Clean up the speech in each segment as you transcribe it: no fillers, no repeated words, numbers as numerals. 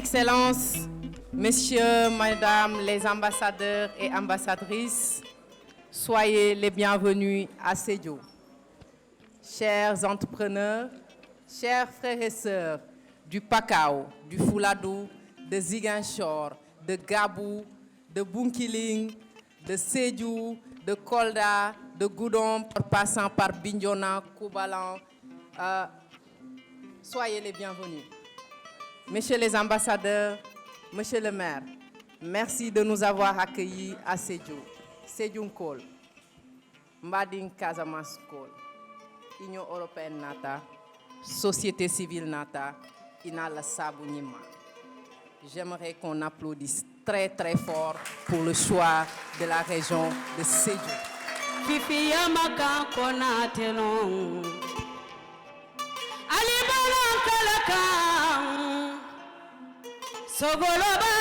Excellences, Messieurs, Mesdames les ambassadeurs et ambassadrices, soyez les bienvenus à Sédhiou. Chers entrepreneurs, chers frères et sœurs du Pakao, du Fouladou, de Ziguinchor, de Gabou, de Bunkiling, de Sédhiou, de Kolda, de Goudon, passant par Bignona, Koubalan, soyez les bienvenus. Messieurs les ambassadeurs, Monsieur le maire, merci de nous avoir accueillis à Sédhiou. Sédhiou Nkol, Mbading Casamance Nkol, Union européenne Nata, Société civile Nata, Inala Sabou Nima. J'aimerais qu'on applaudisse très très fort pour le choix de la région de Sédhiou. Fifi Yamaka Konatelon Ali Balan Kalakam Sogoloba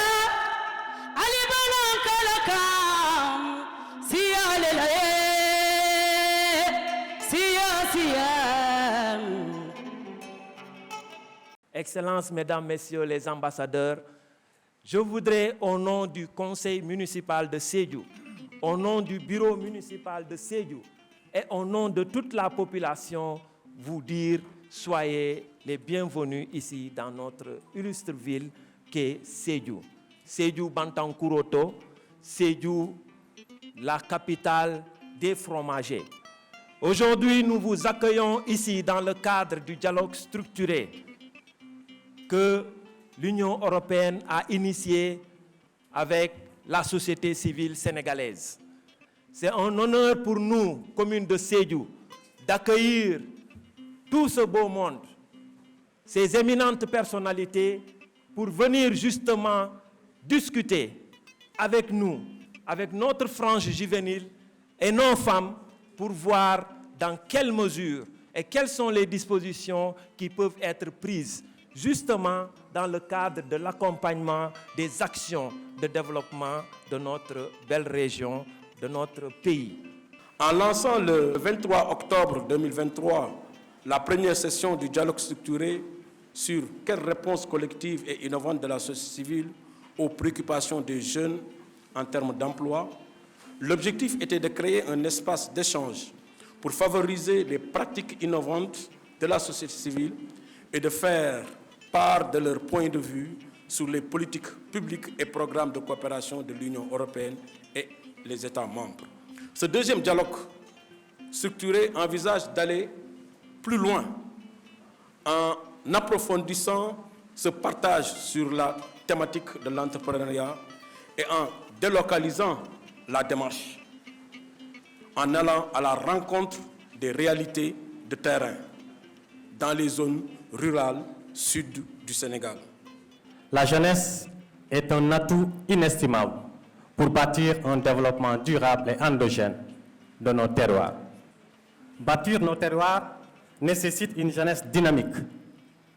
Ali Balan Kalakam Siya Lelaye Siya Excellences, Mesdames, Messieurs les ambassadeurs, je voudrais au nom du Conseil municipal de Sédhiou, au nom du bureau municipal de Sédhiou et au nom de toute la population, vous dire soyez les bienvenus ici dans notre illustre ville qu'est Sédhiou. Sédhiou Bantankuroto, Sédhiou, la capitale des fromagers. Aujourd'hui, nous vous accueillons ici dans le cadre du dialogue structuré que l'Union européenne a initié avec la société civile sénégalaise. C'est un honneur pour nous, commune de Sédhiou, d'accueillir tout ce beau monde, ces éminentes personnalités, pour venir justement discuter avec nous, avec notre frange juvénile et nos femmes, pour voir dans quelle mesure et quelles sont les dispositions qui peuvent être prises justement dans le cadre de l'accompagnement des actions de développement de notre belle région, de notre pays. En lançant le 23 octobre 2023 la première session du dialogue structuré sur quelle réponse collective et innovante de la société civile aux préoccupations des jeunes en termes d'emploi, l'objectif était de créer un espace d'échange pour favoriser les pratiques innovantes de la société civile et de faire part de leur point de vue sur les politiques publiques et programmes de coopération de l'Union européenne et les États membres. Ce deuxième dialogue structuré envisage d'aller plus loin en approfondissant ce partage sur la thématique de l'entrepreneuriat et en délocalisant la démarche, en allant à la rencontre des réalités de terrain dans les zones rurales sud du Sénégal. La jeunesse est un atout inestimable pour bâtir un développement durable et endogène de nos terroirs. Bâtir nos terroirs nécessite une jeunesse dynamique,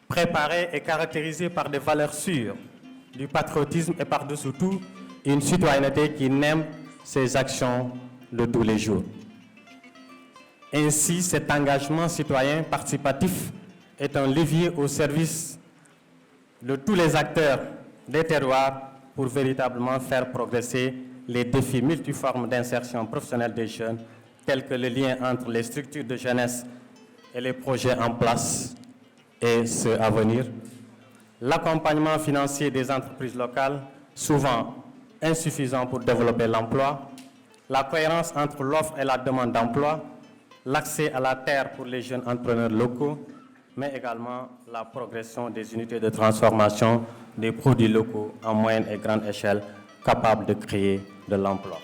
préparée et caractérisée par des valeurs sûres, du patriotisme et par-dessous tout, une citoyenneté qui n'aime ses actions de tous les jours. Ainsi, cet engagement citoyen participatif est un levier au service de tous les acteurs des terroirs pour véritablement faire progresser les défis multiformes d'insertion professionnelle des jeunes, tels que le lien entre les structures de jeunesse et les projets en place et ceux à venir, l'accompagnement financier des entreprises locales, souvent insuffisant pour développer l'emploi, la cohérence entre l'offre et la demande d'emploi, l'accès à la terre pour les jeunes entrepreneurs locaux, mais également la progression des unités de transformation des produits locaux en moyenne et grande échelle capables de créer de l'emploi.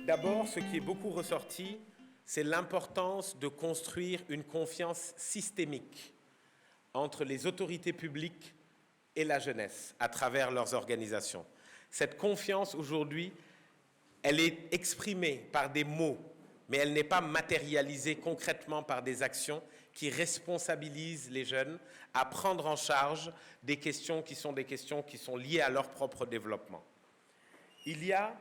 D'abord, ce qui est beaucoup ressorti, c'est l'importance de construire une confiance systémique entre les autorités publiques et la jeunesse à travers leurs organisations. Cette confiance, aujourd'hui, elle est exprimée par des mots, mais elle n'est pas matérialisée concrètement par des actions qui responsabilisent les jeunes à prendre en charge des questions qui sont liées à leur propre développement. Il y a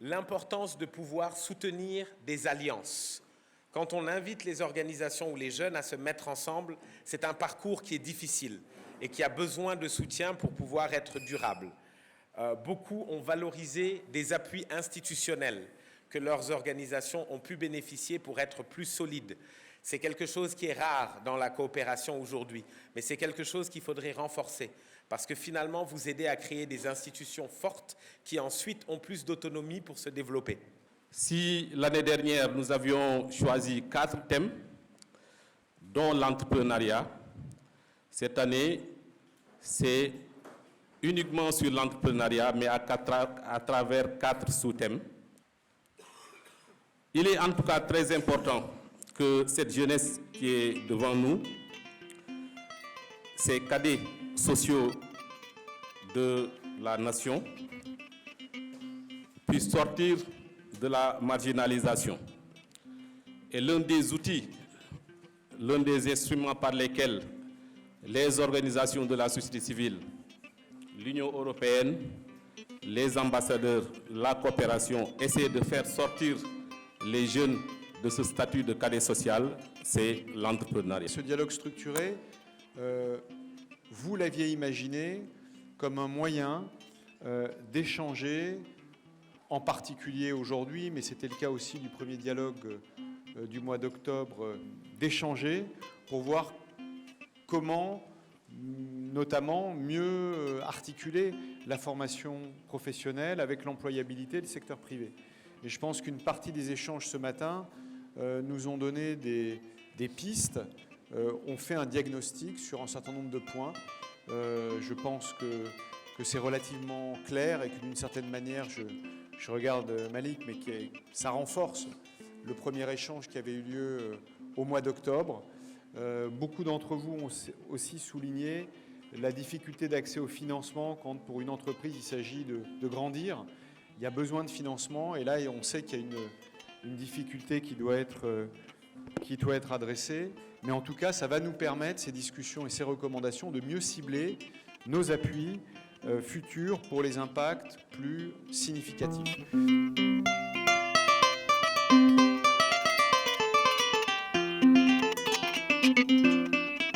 l'importance de pouvoir soutenir des alliances. Quand on invite les organisations ou les jeunes à se mettre ensemble, c'est un parcours qui est difficile et qui a besoin de soutien pour pouvoir être durable. Beaucoup ont valorisé des appuis institutionnels que leurs organisations ont pu bénéficier pour être plus solides. C'est quelque chose qui est rare dans la coopération aujourd'hui, mais c'est quelque chose qu'il faudrait renforcer, parce que finalement, vous aidez à créer des institutions fortes qui ensuite ont plus d'autonomie pour se développer. Si l'année dernière, nous avions choisi 4 thèmes, dont l'entrepreneuriat, cette année, c'est uniquement sur l'entrepreneuriat, mais à travers 4 sous-thèmes. Il est en tout cas très important que cette jeunesse qui est devant nous, ces cadets sociaux de la nation, puissent sortir de la marginalisation. Et l'un des outils, l'un des instruments par lesquels les organisations de la société civile, l'Union européenne, les ambassadeurs, la coopération essaient de faire sortir les jeunes de ce statut de cadet social, c'est l'entrepreneuriat. Ce dialogue structuré, vous l'aviez imaginé comme un moyen d'échanger, en particulier aujourd'hui, mais c'était le cas aussi du premier dialogue du mois d'octobre, d'échanger pour voir comment, notamment, mieux articuler la formation professionnelle avec l'employabilité du secteur privé. Et je pense qu'une partie des échanges ce matin nous ont donné des pistes, ont fait un diagnostic sur un certain nombre de points. Je pense que c'est relativement clair et que d'une certaine manière, je regarde Malik, mais ça renforce le premier échange qui avait eu lieu au mois d'octobre. Beaucoup d'entre vous ont aussi souligné la difficulté d'accès au financement quand pour une entreprise il s'agit de grandir. Il y a besoin de financement et là on sait qu'il y a une difficulté qui doit être adressée. Mais en tout cas, ça va nous permettre, ces discussions et ces recommandations, de mieux cibler nos appuis futurs pour les impacts plus significatifs.